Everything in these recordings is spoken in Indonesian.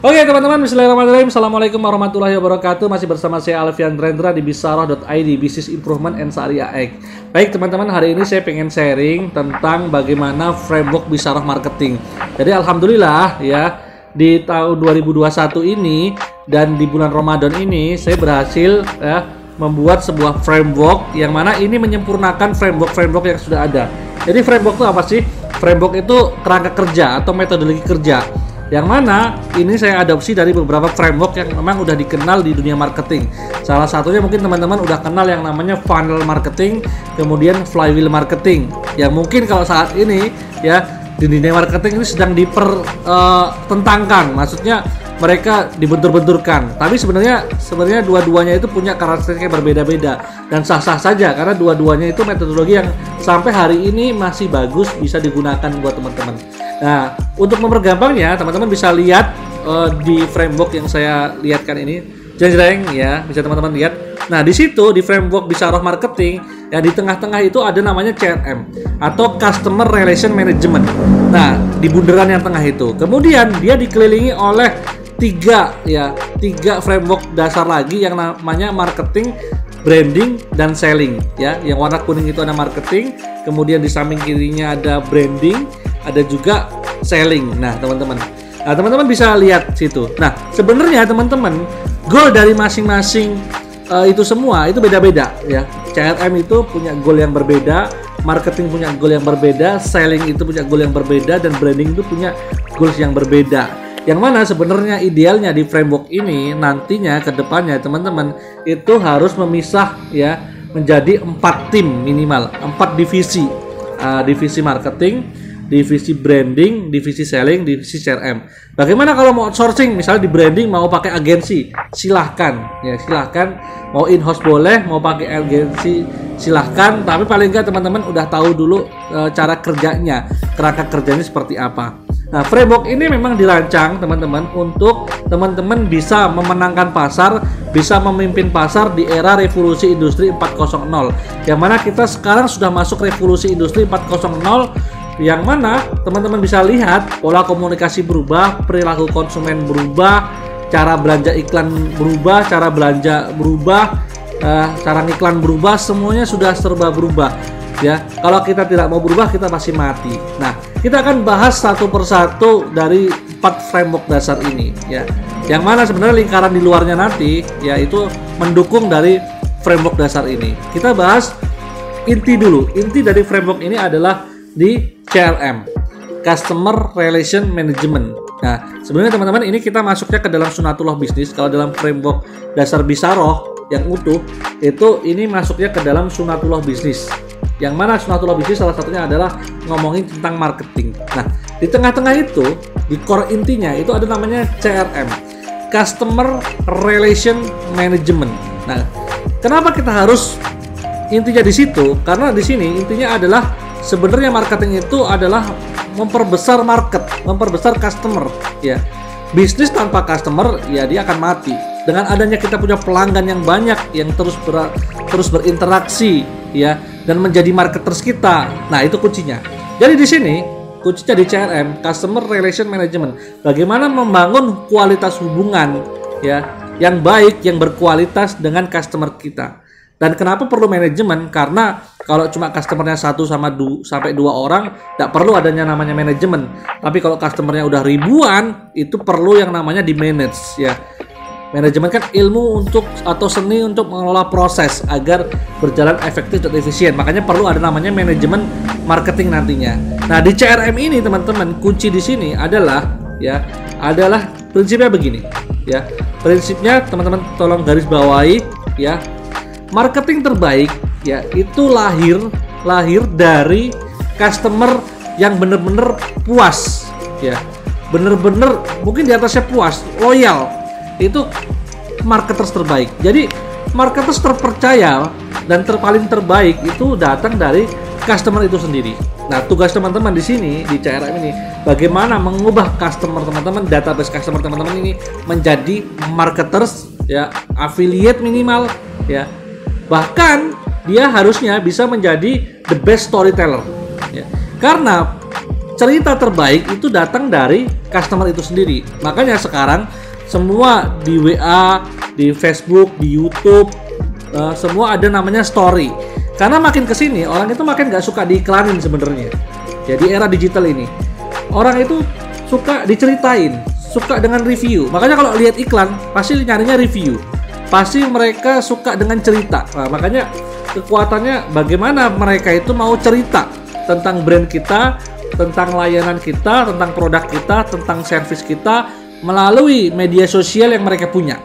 Oke teman-teman, bismillahirrahmanirrahim. Assalamualaikum warahmatullahi wabarakatuh. Masih bersama saya Alfian Rendra di Bisaroh.id, Business Improvement and Syariah Act. Baik teman-teman, hari ini saya pengen sharing tentang bagaimana framework Bisaroh Marketing. Jadi alhamdulillah ya, di tahun 2021 ini dan di bulan Ramadan ini saya berhasil ya membuat sebuah framework yang mana ini menyempurnakan framework yang sudah ada. Jadi framework itu apa sih? Framework itu kerangka kerja atau metodologi kerja, yang mana ini saya adopsi dari beberapa framework yang memang udah dikenal di dunia marketing. Salah satunya mungkin teman-teman udah kenal yang namanya funnel marketing, kemudian flywheel marketing, yang mungkin kalau saat ini ya di dunia marketing ini sedang dipertentangkan, maksudnya mereka dibentur-benturkan. Tapi sebenarnya dua-duanya itu punya karakteristik yang berbeda-beda dan sah-sah saja, karena dua-duanya itu metodologi yang sampai hari ini masih bagus, bisa digunakan buat teman-teman. Nah, untuk mempergampangnya, teman-teman bisa lihat di framework yang saya lihatkan ini, jeng ya, bisa teman-teman lihat. Nah, di situ di framework Bisaroh Marketing, ya di tengah-tengah itu ada namanya CRM atau Customer Relation Management. Nah, di bundaran yang tengah itu, kemudian dia dikelilingi oleh tiga framework dasar lagi yang namanya marketing, branding, dan selling. Ya, yang warna kuning itu ada marketing, kemudian di samping kirinya ada branding, ada juga selling. Nah, teman-teman bisa lihat situ. Nah, sebenarnya teman-teman, goal dari masing-masing itu semua itu beda-beda ya. CRM itu punya goal yang berbeda, marketing punya goal yang berbeda, selling itu punya goal yang berbeda, dan branding itu punya goals yang berbeda. Yang mana sebenarnya idealnya di framework ini nantinya ke depannya teman-teman itu harus memisah ya menjadi 4 tim minimal, 4 divisi. Divisi marketing, divisi branding, divisi selling, divisi CRM. Bagaimana kalau mau outsourcing, misalnya di branding mau pakai agensi, silahkan ya, silahkan. Mau in-house boleh, mau pakai agensi silahkan. Tapi paling enggak teman-teman udah tahu dulu cara kerjanya, kerangka kerjanya seperti apa. Nah, framework ini memang dirancang teman-teman untuk teman-teman bisa memenangkan pasar, bisa memimpin pasar di era revolusi industri 4.0. Yang mana kita sekarang sudah masuk revolusi industri 4.0, yang mana teman-teman bisa lihat pola komunikasi berubah, perilaku konsumen berubah, cara belanja iklan berubah, cara belanja berubah, cara iklan berubah, semuanya sudah serba berubah. Ya, kalau kita tidak mau berubah kita pasti mati. Nah, kita akan bahas satu persatu dari 4 framework dasar ini ya. Yang mana sebenarnya lingkaran di luarnya nanti yaitu mendukung dari framework dasar ini. Kita bahas inti dulu. Inti dari framework ini adalah di CRM, Customer Relation Management. Nah, sebenarnya teman-teman ini kita masuknya ke dalam Sunatullah Bisnis. Kalau dalam framework dasar Bisaroh yang utuh itu ini masuknya ke dalam Sunatullah Bisnis. Yang mana Sunatullah Bisnis salah satunya adalah ngomongin tentang marketing. Nah, di tengah-tengah itu, di core intinya itu ada namanya CRM, Customer Relation Management. Nah, kenapa kita harus intinya di situ? Karena di sini intinya adalah sebenarnya marketing itu adalah memperbesar market, memperbesar customer. Ya, bisnis tanpa customer ya dia akan mati. Dengan adanya kita punya pelanggan yang banyak yang terus berinteraksi ya dan menjadi marketers kita. Nah, itu kuncinya. Jadi di sini kuncinya di CRM, Customer Relation Management. Bagaimana membangun kualitas hubungan ya yang baik, yang berkualitas dengan customer kita. Dan kenapa perlu manajemen? Karena kalau cuma customernya 1 sampai 2 orang, tidak perlu adanya namanya manajemen. Tapi kalau customernya udah ribuan, itu perlu yang namanya di manage ya. Manajemen kan ilmu untuk atau seni untuk mengelola proses agar berjalan efektif dan efisien. Makanya perlu ada namanya manajemen marketing nantinya. Nah, di CRM ini teman-teman, kunci di sini adalah prinsipnya begini ya. Prinsipnya teman-teman tolong garis bawahi ya. Marketing terbaik ya itu lahir dari customer yang benar-benar puas ya. Benar-benar mungkin di atasnya puas, loyal. Itu marketers terbaik. Jadi marketers terpercaya dan paling terbaik itu datang dari customer itu sendiri. Nah, tugas teman-teman di sini di CRM ini bagaimana mengubah customer teman-teman, database customer teman-teman ini menjadi marketers ya, affiliate minimal ya. Bahkan dia harusnya bisa menjadi the best storyteller ya. Karena cerita terbaik itu datang dari customer itu sendiri. Makanya sekarang semua di WA, di Facebook, di YouTube, semua ada namanya story. Karena makin kesini orang itu makin nggak suka diiklanin sebenarnya. Jadi era digital ini orang itu suka diceritain, suka dengan review. Makanya kalau lihat iklan pasti nyarinya review. Pasti mereka suka dengan cerita. Nah, makanya kekuatannya bagaimana mereka itu mau cerita tentang brand kita, tentang layanan kita, tentang produk kita, tentang service kita melalui media sosial yang mereka punya.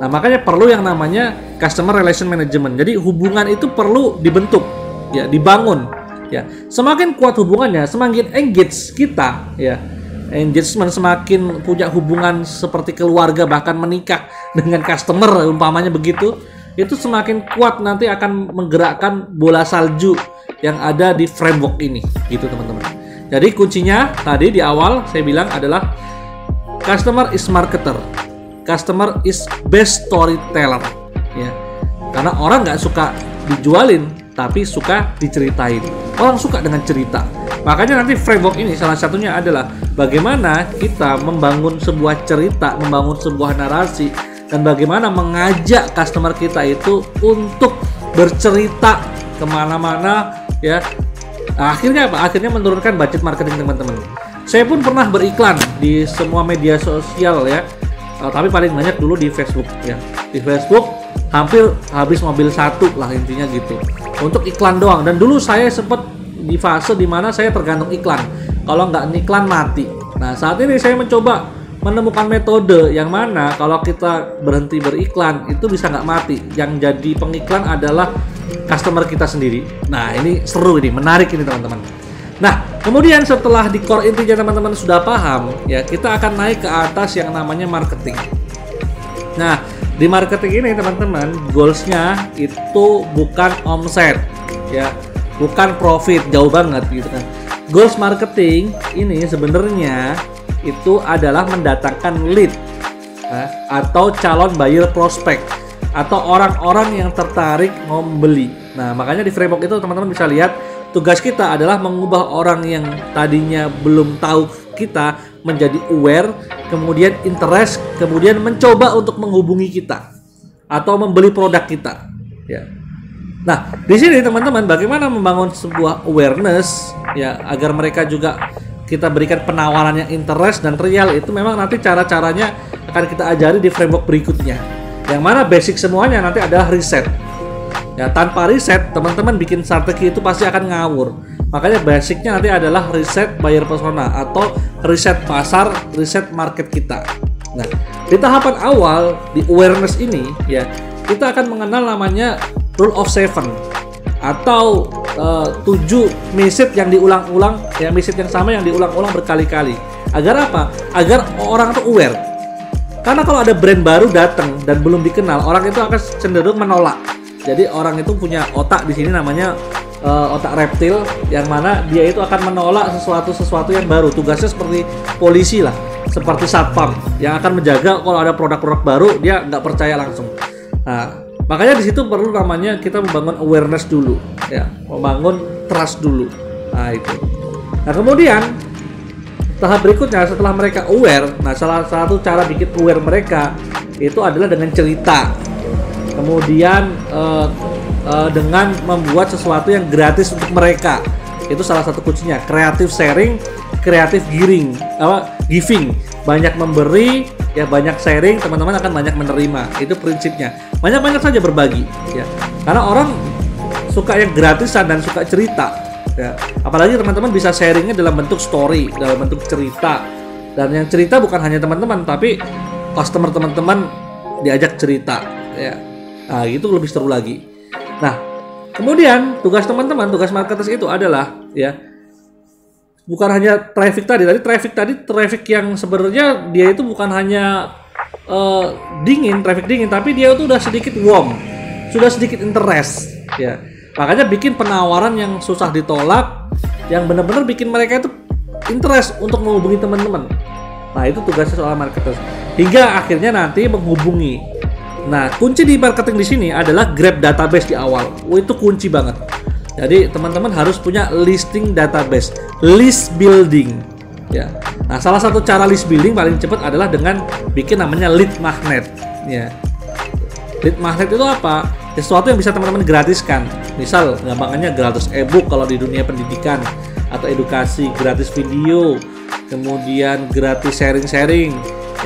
Nah, makanya perlu yang namanya customer relation management. Jadi hubungan itu perlu dibentuk, ya, dibangun. Ya, semakin kuat hubungannya, semakin engage kita, ya, engagement, semakin punya hubungan seperti keluarga bahkan menikah dengan customer, umpamanya begitu, itu semakin kuat nanti akan menggerakkan bola salju yang ada di framework ini, gitu teman-teman. Jadi kuncinya tadi di awal saya bilang adalah customer is marketer, customer is best storyteller, ya, karena orang nggak suka dijualin tapi suka diceritain. Orang suka dengan cerita. Makanya nanti framework ini salah satunya adalah bagaimana kita membangun sebuah cerita, membangun sebuah narasi, dan bagaimana mengajak customer kita itu untuk bercerita kemana-mana, ya. Akhirnya apa? Akhirnya menurunkan budget marketing teman-teman. Saya pun pernah beriklan di semua media sosial, ya. Tapi paling banyak dulu di Facebook, ya. Di Facebook hampir habis mobil satu lah intinya gitu untuk iklan doang. Dan dulu saya sempat di fase dimana saya tergantung iklan, kalau nggak iklan mati. Nah, saat ini saya mencoba menemukan metode yang mana kalau kita berhenti beriklan itu bisa nggak mati, yang jadi pengiklan adalah customer kita sendiri. Nah, ini seru, ini menarik ini teman-teman. Nah, kemudian setelah di core intinya teman-teman sudah paham, ya, kita akan naik ke atas yang namanya marketing. Nah, di marketing ini teman-teman, goalsnya itu bukan omset, ya, bukan profit, jauh banget gitu kan. Goals marketing ini sebenarnya itu adalah mendatangkan lead, atau calon buyer prospek, atau orang-orang yang tertarik mau membeli. Nah, makanya di framework itu teman-teman bisa lihat tugas kita adalah mengubah orang yang tadinya belum tahu kita menjadi aware, kemudian interest, kemudian mencoba untuk menghubungi kita atau membeli produk kita, ya. Nah, di sini teman-teman bagaimana membangun sebuah awareness, ya, agar mereka juga kita berikan penawaran yang interest dan real. Itu memang nanti cara-caranya akan kita ajari di framework berikutnya. Yang mana basic semuanya nanti adalah riset. Ya, tanpa riset teman-teman bikin strategi itu pasti akan ngawur. Makanya basicnya nanti adalah riset buyer persona atau riset pasar, riset market kita. Nah, di tahapan awal di awareness ini, ya, kita akan mengenal namanya rule of 7 atau 7 message yang diulang-ulang, ya, message yang sama yang diulang-ulang berkali-kali. Agar apa? Agar orang itu aware. Karena kalau ada brand baru datang dan belum dikenal, orang itu akan cenderung menolak. Jadi orang itu punya otak di sini namanya otak reptil, yang mana dia itu akan menolak sesuatu yang baru. Tugasnya seperti polisi lah, seperti satpam yang akan menjaga kalau ada produk-produk baru dia nggak percaya langsung. Nah, makanya di situ perlu namanya kita membangun awareness dulu, ya, membangun trust dulu. Nah, itu. Nah, kemudian tahap berikutnya setelah mereka aware, nah, salah satu cara bikin aware mereka itu adalah dengan cerita. Kemudian dengan membuat sesuatu yang gratis untuk mereka. Itu salah satu kuncinya. Creative sharing, creative giving. Banyak memberi, ya, banyak sharing, teman-teman akan banyak menerima. Itu prinsipnya. Banyak-banyak saja berbagi, ya. Karena orang suka yang gratisan dan suka cerita, ya. Apalagi teman-teman bisa sharingnya dalam bentuk story, dalam bentuk cerita. Dan yang cerita bukan hanya teman-teman, tapi customer teman-teman diajak cerita, ya. Nah, itu lebih seru lagi. Nah, kemudian tugas teman-teman, tugas marketers itu adalah, ya, bukan hanya traffic tadi. Traffic yang sebenarnya dia itu bukan hanya traffic dingin, tapi dia itu udah sedikit warm, sudah sedikit interest, ya. Makanya bikin penawaran yang susah ditolak, yang benar-benar bikin mereka itu interest untuk menghubungi teman-teman. Nah, itu tugasnya soal marketers. Hingga akhirnya nanti menghubungi. Nah, kunci di marketing di sini adalah grab database di awal. Oh, itu kunci banget. Jadi teman-teman harus punya listing database, list building. Ya. Nah, salah satu cara list building paling cepat adalah dengan bikin namanya lead magnet. Ya. Lead magnet itu apa? Sesuatu yang bisa teman-teman gratiskan. Misal, gampangannya gratis e-book kalau di dunia pendidikan atau edukasi, gratis video, kemudian gratis sharing-sharing,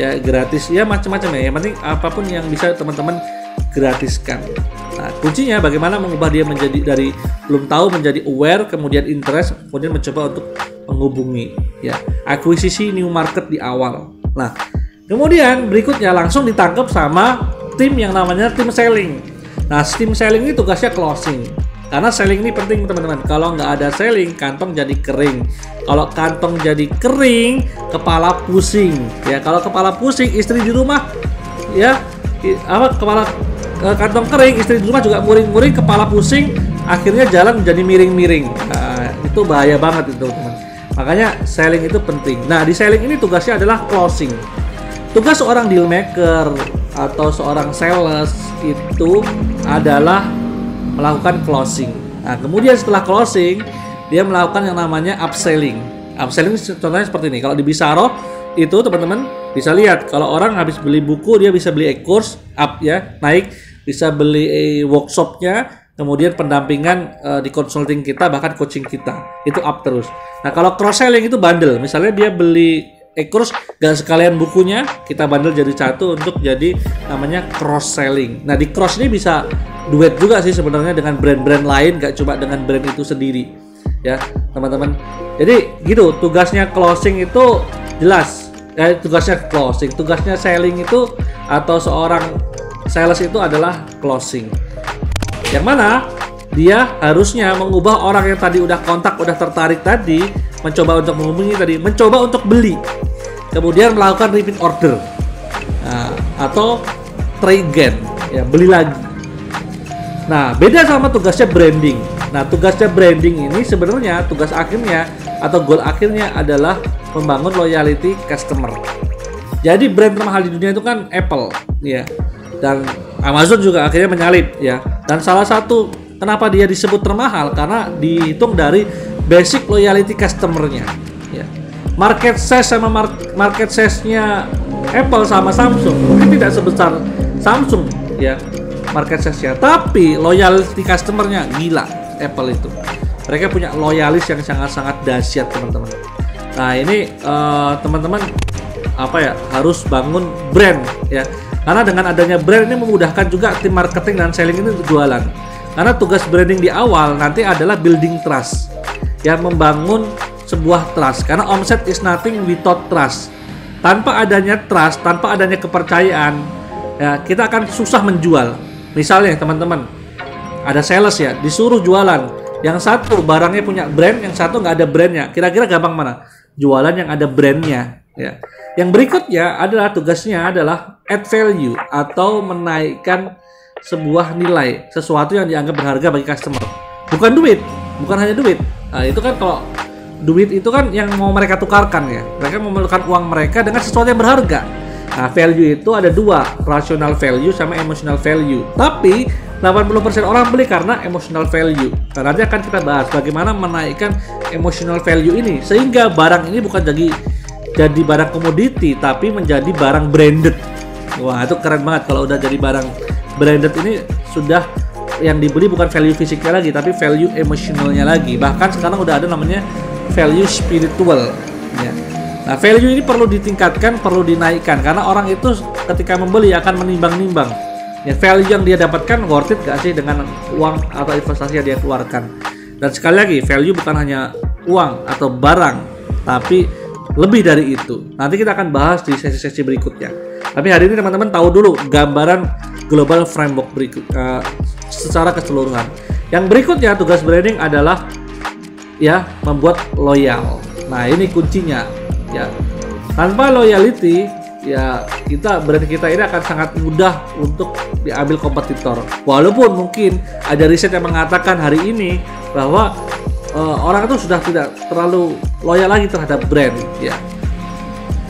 ya gratis, ya macam-macam ya. Yang penting apapun yang bisa teman-teman gratiskan. Nah, kuncinya bagaimana mengubah dia menjadi dari belum tahu menjadi aware, kemudian interest, kemudian mencoba untuk menghubungi, ya. Akuisisi new market di awal. Nah, kemudian berikutnya langsung ditangkap sama tim yang namanya tim selling. Nah, tim selling ini tugasnya closing. Karena selling ini penting teman-teman. Kalau nggak ada selling, kantong jadi kering. Kalau kantong jadi kering, kepala pusing. Ya, kalau kepala pusing, istri di rumah, ya, kantong kering, istri di rumah juga muring-muring, kepala pusing, akhirnya jalan menjadi miring-miring. Nah, itu bahaya banget itu teman. Makanya selling itu penting. Nah, di selling ini tugasnya adalah closing. Tugas seorang deal maker atau seorang sales itu adalah melakukan closing. Nah, kemudian setelah closing, dia melakukan yang namanya upselling. Upselling contohnya seperti ini. Kalau di Bisaroh itu teman-teman bisa lihat, kalau orang habis beli buku dia bisa beli e-course up ya, naik, bisa beli workshopnya, kemudian pendampingan di consulting kita, bahkan coaching kita itu up terus. Nah, kalau cross selling itu bundle. Misalnya dia beli e-course gak sekalian bukunya, kita bundle jadi satu untuk jadi namanya cross selling. Nah, di cross ini bisa duet juga sih sebenarnya dengan brand-brand lain, gak cuma dengan brand itu sendiri ya teman-teman. Jadi gitu, tugasnya closing itu jelas. Tugasnya closing, tugasnya selling itu atau seorang sales itu adalah closing. Yang mana dia harusnya mengubah orang yang tadi udah kontak, udah tertarik tadi, mencoba untuk menghubungi tadi, mencoba untuk beli, kemudian melakukan repeat order, atau try again, ya beli lagi. Nah, beda sama tugasnya branding. Nah, tugasnya branding ini sebenarnya tugas akhirnya atau goal akhirnya adalah membangun loyalty customer. Jadi brand termahal di dunia itu kan Apple, ya, dan Amazon juga akhirnya menyalip, ya. Dan salah satu kenapa dia disebut termahal karena dihitung dari basic loyalty customer-nya, ya. Market size sama market size-nya Apple sama Samsung mungkin tidak sebesar Samsung, ya, market size-nya, tapi loyalty customer-nya gila Apple itu. Mereka punya loyalis yang sangat-sangat dahsyat, teman-teman. Nah, ini teman-teman harus bangun brand, ya. Karena dengan adanya brand ini memudahkan juga tim marketing dan selling ini untuk jualan. Karena tugas branding di awal nanti adalah building trust, ya, membangun sebuah trust. Karena omset is nothing without trust. Tanpa adanya trust, tanpa adanya kepercayaan, ya, kita akan susah menjual. Misalnya teman-teman, ada sales ya, disuruh jualan. Yang satu barangnya punya brand, yang satu nggak ada brandnya. Kira-kira gampang mana? Jualan yang ada brandnya, ya. Yang berikutnya adalah tugasnya adalah add value atau menaikkan sebuah nilai, sesuatu yang dianggap berharga bagi customer. Bukan duit, bukan hanya duit. Nah, itu kan kalau duit itu kan yang mau mereka tukarkan, ya. Mereka memerlukan uang mereka dengan sesuatu yang berharga. Nah, value itu ada dua, rational value sama emotional value. Tapi 80% orang beli karena emotional value. Nah, nanti akan kita bahas bagaimana menaikkan emotional value ini sehingga barang ini bukan jadi barang komoditi tapi menjadi barang branded. Wah, itu keren banget kalau udah jadi barang branded. Ini sudah yang dibeli bukan value fisiknya lagi tapi value emosionalnya lagi. Bahkan sekarang udah ada namanya value spiritual, ya. Nah, value ini perlu ditingkatkan, perlu dinaikkan karena orang itu ketika membeli akan menimbang-nimbang, ya, value yang dia dapatkan worth it gak sih dengan uang atau investasi yang dia keluarkan. Dan sekali lagi, value bukan hanya uang atau barang tapi lebih dari itu. Nanti kita akan bahas di sesi-sesi berikutnya. Tapi hari ini teman-teman tahu dulu gambaran global framework berikut secara keseluruhan. Yang berikutnya tugas branding adalah, ya, membuat loyal. Nah, ini kuncinya, ya. Tanpa loyalty, ya, brand kita ini akan sangat mudah untuk diambil kompetitor. Walaupun mungkin ada riset yang mengatakan hari ini bahwa orang itu sudah tidak terlalu loyal lagi terhadap brand, ya.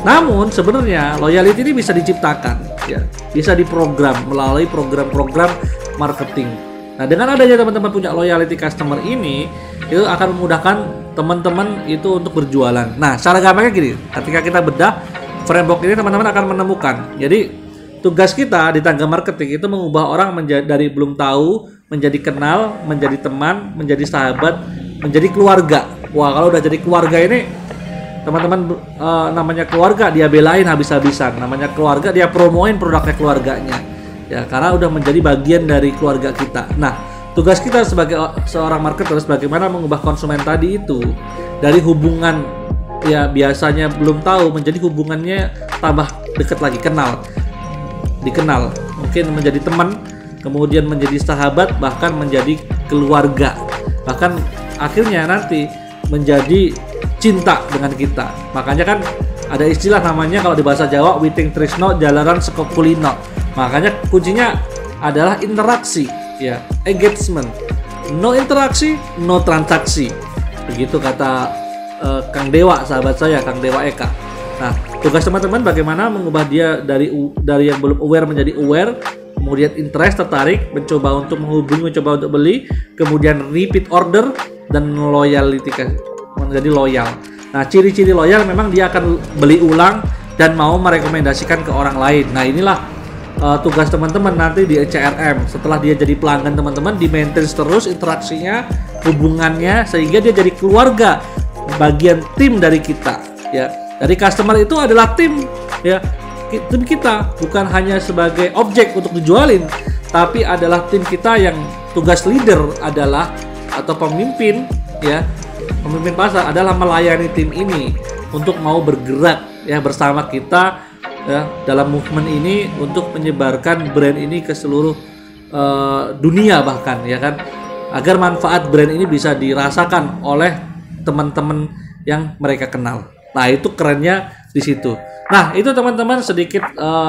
Namun sebenarnya loyalty ini bisa diciptakan, ya, bisa diprogram melalui program-program marketing. Nah, dengan adanya teman-teman punya loyalty customer ini, itu akan memudahkan teman-teman itu untuk berjualan. Nah, cara gampangnya gini, ketika kita bedah framework ini, teman-teman akan menemukan. Jadi, tugas kita di tangga marketing itu mengubah orang dari belum tahu, menjadi kenal, menjadi teman, menjadi sahabat, menjadi keluarga. Wah, kalau udah jadi keluarga ini, teman-teman namanya keluarga dia belain habis-habisan. Namanya keluarga dia promoin produknya keluarganya. Ya, karena udah menjadi bagian dari keluarga kita. Nah, tugas kita sebagai seorang marketer bagaimana mengubah konsumen tadi itu dari hubungan ya biasanya belum tahu menjadi hubungannya tambah dekat lagi, dikenal, mungkin menjadi teman, kemudian menjadi sahabat, bahkan menjadi keluarga, bahkan akhirnya nanti menjadi cinta dengan kita. Makanya kan ada istilah namanya kalau di bahasa Jawa witing trisno jalaran seko kulino. Makanya kuncinya adalah interaksi, ya, engagement. No interaksi, no transaksi. Begitu kata Kang Dewa, sahabat saya, Kang Dewa Eka. Nah, tugas teman-teman bagaimana mengubah dia dari yang belum aware menjadi aware, kemudian interest, tertarik, mencoba untuk menghubungi, mencoba untuk beli, kemudian repeat order, dan loyalty menjadi loyal. Nah, ciri-ciri loyal memang dia akan beli ulang dan mau merekomendasikan ke orang lain. Nah, inilah tugas teman-teman nanti di CRM. Setelah dia jadi pelanggan teman-teman, di maintain terus interaksinya, hubungannya, sehingga dia jadi keluarga, bagian tim dari kita, ya. Dari customer itu adalah tim, ya, tim kita, bukan hanya sebagai objek untuk dijualin, tapi adalah tim kita yang tugas leader adalah atau pemimpin, ya, pemimpin pasar adalah melayani tim ini untuk mau bergerak, ya, bersama kita, ya, dalam movement ini untuk menyebarkan brand ini ke seluruh dunia bahkan, ya kan, agar manfaat brand ini bisa dirasakan oleh teman-teman yang mereka kenal. Nah, itu kerennya di situ. Nah, itu teman-teman sedikit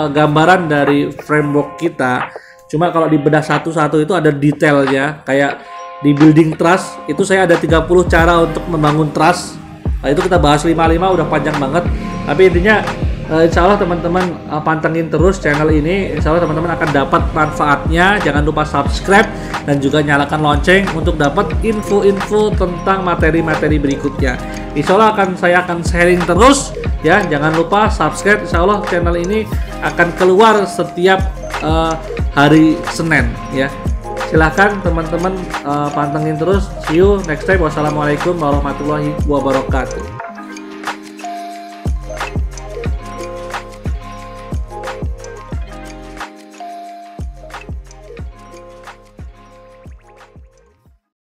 gambaran dari framework kita. Cuma kalau dibedah satu-satu itu ada detailnya. Kayak di building trust itu saya ada 30 cara untuk membangun trust. Nah, itu kita bahas 5 udah panjang banget. Tapi intinya insya Allah teman-teman pantengin terus channel ini. Insya Allah teman-teman akan dapat manfaatnya. Jangan lupa subscribe dan juga nyalakan lonceng untuk dapat info-info tentang materi-materi berikutnya. Insya Allah saya akan sharing terus, ya. Jangan lupa subscribe. Insya Allah channel ini akan keluar setiap hari Senin, ya. Silahkan teman-teman pantengin terus. See you next time. Wassalamualaikum warahmatullahi wabarakatuh.